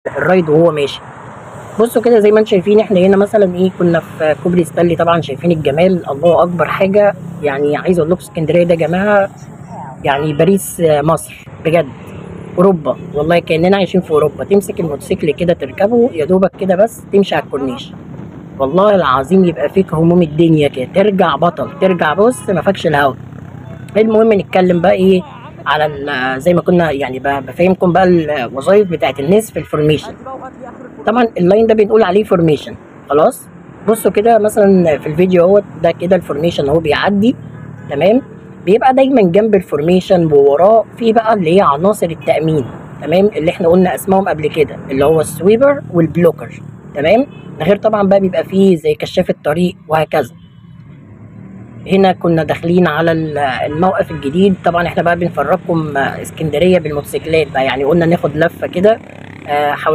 الرايد وهو ماشي. بصوا كده زي ما انتم شايفين، احنا هنا مثلا ايه، كنا في كوبري ستانلي. طبعا شايفين الجمال، الله اكبر حاجه. يعني عايز اقول لكم اسكندريه ده يا جماعه يعني باريس مصر بجد، اوروبا والله، كاننا عايشين في اوروبا. تمسك الموتوسيكل كده تركبه يا دوبك كده بس تمشي على الكورنيش، والله العظيم يبقى فيك هموم الدنيا كده، ترجع بطل، ترجع بص ما فاكش الهوا. المهم نتكلم بقى ايه على زي ما كنا يعني بفهمكم بقى الوظائف بتاعت الناس في الفورميشن. طبعا اللاين ده بنقول عليه فورميشن. خلاص، بصوا كده مثلا في الفيديو اهوت ده كده الفورميشن اهو بيعدي. تمام، بيبقى دايما جنب الفورميشن ووراه في بقى اللي هي عناصر التأمين. تمام، اللي احنا قلنا اسمائهم قبل كده، اللي هو السويبر والبلوكر. تمام، ده غير طبعا بقى بيبقى فيه زي كشاف الطريق وهكذا. هنا كنا داخلين على الموقف الجديد. طبعا احنا بقى بنفرجكم اسكندريه بالموتوسيكلات بقى، يعني قلنا ناخد لفه كده حوالين